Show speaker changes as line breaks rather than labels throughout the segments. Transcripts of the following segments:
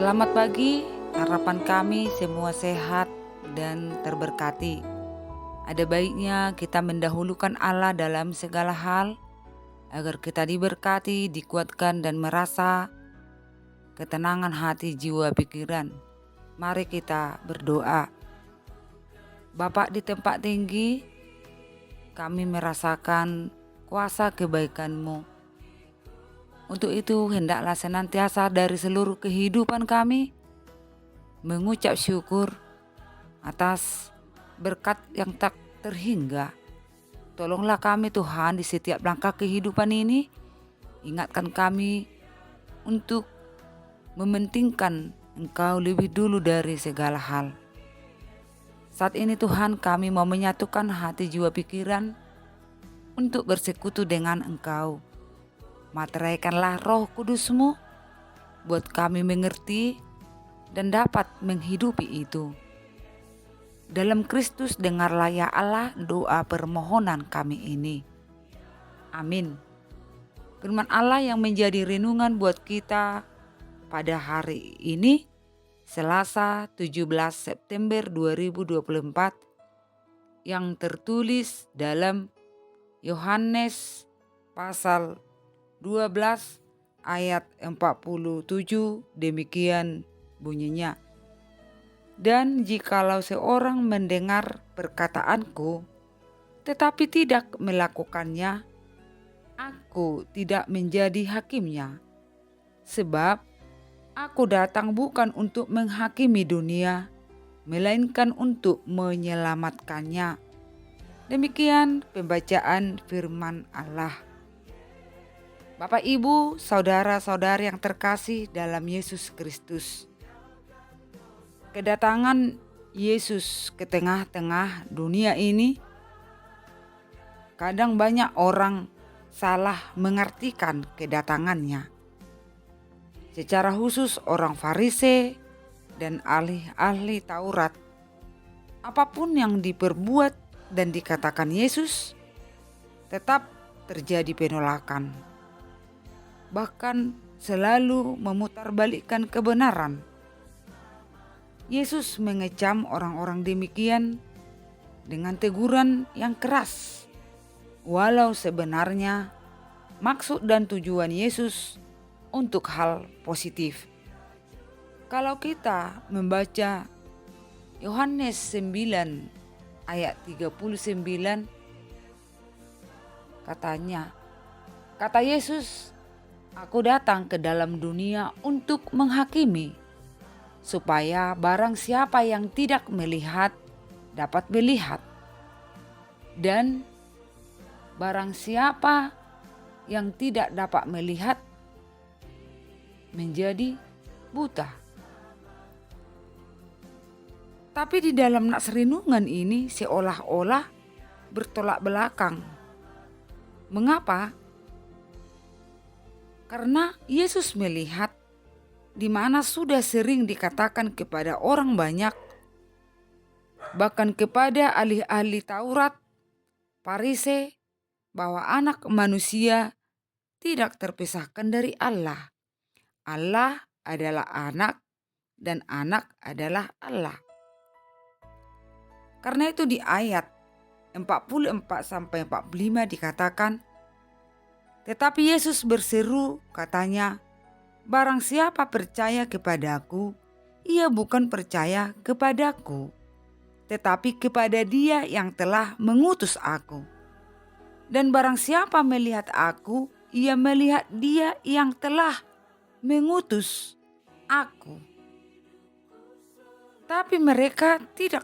Selamat pagi, harapan kami semua sehat dan terberkati. Ada baiknya kita mendahulukan Allah dalam segala hal, agar kita diberkati, dikuatkan dan merasa ketenangan hati, jiwa, pikiran. Mari kita berdoa. Bapa di tempat tinggi, kami merasakan kuasa kebaikan-Mu. Untuk itu hendaklah senantiasa dari seluruh kehidupan kami mengucap syukur atas berkat yang tak terhingga. Tolonglah kami Tuhan di setiap langkah kehidupan ini. Ingatkan kami untuk mementingkan Engkau lebih dulu dari segala hal. Saat ini Tuhan, kami mau menyatukan hati, jiwa, pikiran untuk bersekutu dengan Engkau. Materaikanlah Roh Kudus-Mu buat kami mengerti dan dapat menghidupi itu. Dalam Kristus dengarlah ya Allah doa permohonan kami ini. Amin. Firman Allah yang menjadi renungan buat kita pada hari ini, Selasa 17 September 2024, yang tertulis dalam Yohanes pasal 12 ayat 47, demikian bunyinya. Dan jikalau seorang mendengar perkataanku, tetapi tidak melakukannya, aku tidak menjadi hakimnya. Sebab aku datang bukan untuk menghakimi dunia, melainkan untuk menyelamatkannya. Demikian pembacaan firman Allah. Bapak, Ibu, saudara-saudari yang terkasih dalam Yesus Kristus. Kedatangan Yesus ke tengah-tengah dunia ini, kadang banyak orang salah mengartikan kedatangannya. Secara khusus orang Farisi dan ahli-ahli Taurat, apapun yang diperbuat dan dikatakan Yesus, tetap terjadi penolakan. Bahkan selalu memutarbalikkan kebenaran. Yesus mengecam orang-orang demikian dengan teguran yang keras, walau sebenarnya maksud dan tujuan Yesus untuk hal positif. Kalau kita membaca Yohanes 9 ayat 39, kata Yesus, "Aku datang ke dalam dunia untuk menghakimi, supaya barang siapa yang tidak melihat dapat melihat, dan barang siapa yang tidak dapat melihat menjadi buta." Tapi di dalam nats renungan ini seolah-olah bertolak belakang. Mengapa? Karena Yesus melihat di mana sudah sering dikatakan kepada orang banyak, bahkan kepada ahli-ahli Taurat, Farisi, bahwa anak manusia tidak terpisahkan dari Allah. Allah adalah anak dan anak adalah Allah. Karena itu di ayat 44-45 dikatakan, tetapi Yesus berseru, katanya, "Barang siapa percaya kepadaku, ia bukan percaya kepadaku, tetapi kepada Dia yang telah mengutus aku. Dan barang siapa melihat aku, ia melihat Dia yang telah mengutus aku." Tapi mereka tidak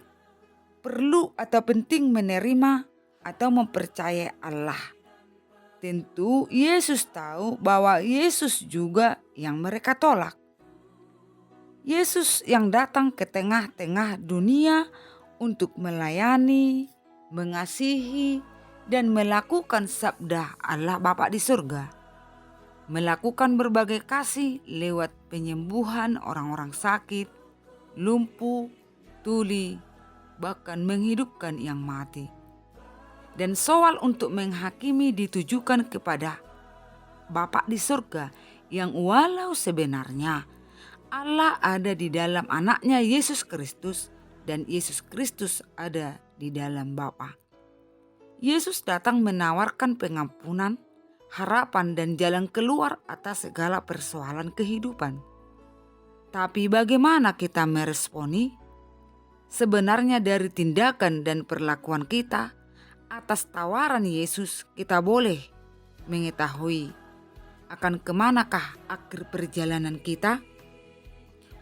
perlu atau penting menerima atau mempercayai Allah. Tentu Yesus tahu bahwa Yesus juga yang mereka tolak. Yesus yang datang ke tengah-tengah dunia untuk melayani, mengasihi, dan melakukan sabda Allah Bapa di surga. Melakukan berbagai kasih lewat penyembuhan orang-orang sakit, lumpuh, tuli, bahkan menghidupkan yang mati. Dan soal untuk menghakimi ditujukan kepada Bapa di surga yang walau sebenarnya Allah ada di dalam anaknya Yesus Kristus dan Yesus Kristus ada di dalam Bapa. Yesus datang menawarkan pengampunan, harapan dan jalan keluar atas segala persoalan kehidupan. Tapi bagaimana kita meresponi? Sebenarnya dari tindakan dan perlakuan kita atas tawaran Yesus, kita boleh mengetahui akan kemanakah akhir perjalanan kita.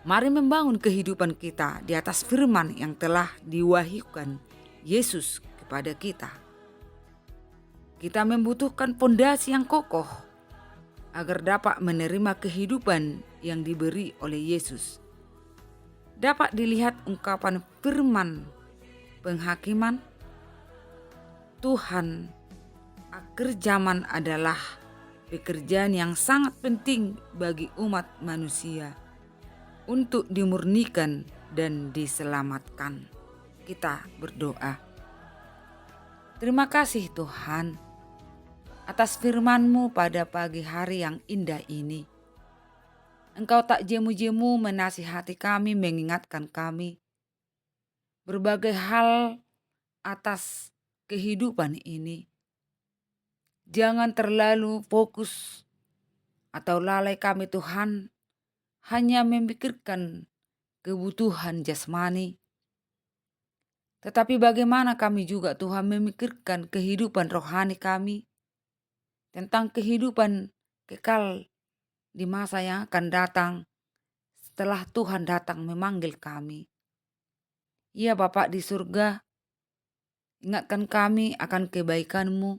Mari membangun kehidupan kita di atas firman yang telah diwahyukan Yesus kepada kita. Kita membutuhkan pondasi yang kokoh agar dapat menerima kehidupan yang diberi oleh Yesus. Dapat dilihat ungkapan firman penghakiman Tuhan, akhir zaman adalah pekerjaan yang sangat penting bagi umat manusia untuk dimurnikan dan diselamatkan. Kita berdoa. Terima kasih Tuhan atas firman-Mu pada pagi hari yang indah ini. Engkau tak jemu-jemu menasihati kami, mengingatkan kami berbagai hal atas kehidupan ini. Jangan terlalu fokus atau lalai kami Tuhan hanya memikirkan kebutuhan jasmani. Tetapi bagaimana kami juga Tuhan memikirkan kehidupan rohani kami, tentang kehidupan kekal di masa yang akan datang setelah Tuhan datang memanggil kami. Ya Bapa di surga, ingatkan kami akan kebaikan-Mu,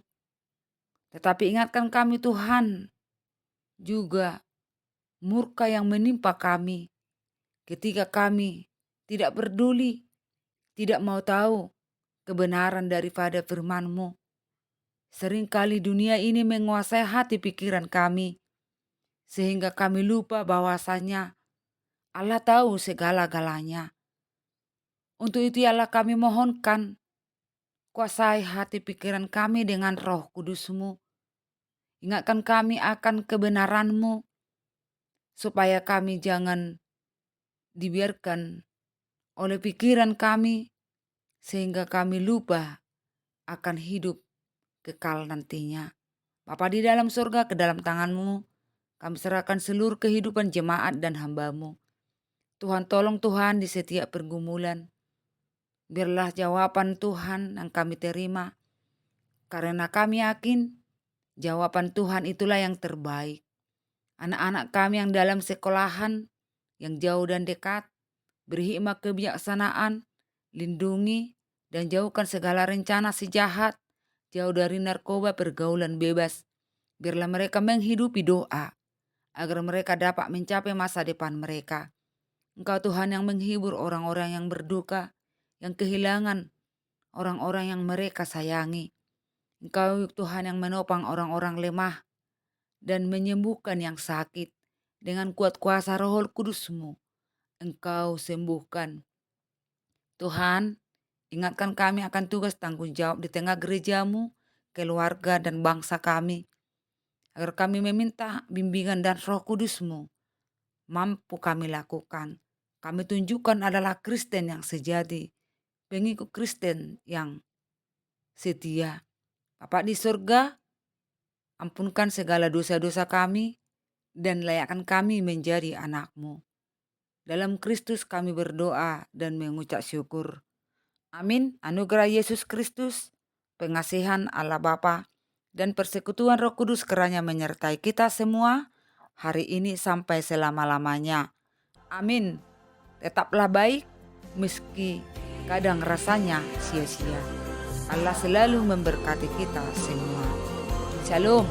tetapi ingatkan kami Tuhan juga murka yang menimpa kami ketika kami tidak peduli, tidak mau tahu kebenaran daripada firman-Mu. Seringkali dunia ini menguasai hati pikiran kami, sehingga kami lupa bahwasanya Allah tahu segala-galanya. Untuk itu Allah kami mohonkan, kuasai hati pikiran kami dengan Roh Kudus-Mu. Ingatkan kami akan kebenaran-Mu, supaya kami jangan dibiarkan oleh pikiran kami, sehingga kami lupa akan hidup kekal nantinya. Bapa di dalam surga, ke dalam tangan-Mu kami serahkan seluruh kehidupan jemaat dan hamba-Mu. Tuhan tolong Tuhan di setiap pergumulan. Biarlah jawaban Tuhan yang kami terima, karena kami yakin jawaban Tuhan itulah yang terbaik. Anak-anak kami yang dalam sekolahan, yang jauh dan dekat, beri hikmat kebijaksanaan, lindungi dan jauhkan segala rencana si jahat, jauh dari narkoba, pergaulan bebas. Biarlah mereka menghidupi doa, agar mereka dapat mencapai masa depan mereka. Engkau Tuhan yang menghibur orang-orang yang berduka, yang kehilangan orang-orang yang mereka sayangi. Engkau Tuhan yang menopang orang-orang lemah dan menyembuhkan yang sakit. Dengan kuat kuasa Roh Kudus-Mu, Engkau sembuhkan. Tuhan, ingatkan kami akan tugas tanggung jawab di tengah gereja-Mu, keluarga dan bangsa kami, agar kami meminta bimbingan dan Roh Kudus-Mu mampu kami lakukan. Kami tunjukkan adalah Kristen yang sejati, pengikut Kristen yang setia. Bapa di surga, ampunkan segala dosa-dosa kami dan layakkan kami menjadi anak-Mu. Dalam Kristus kami berdoa dan mengucap syukur. Amin. Anugerah Yesus Kristus, pengasihan Allah Bapa, dan persekutuan Roh Kudus kiranya menyertai kita semua hari ini sampai selama-lamanya. Amin. Tetaplah baik meski kadang rasanya sia-sia. Allah selalu memberkati kita semua. Shalom.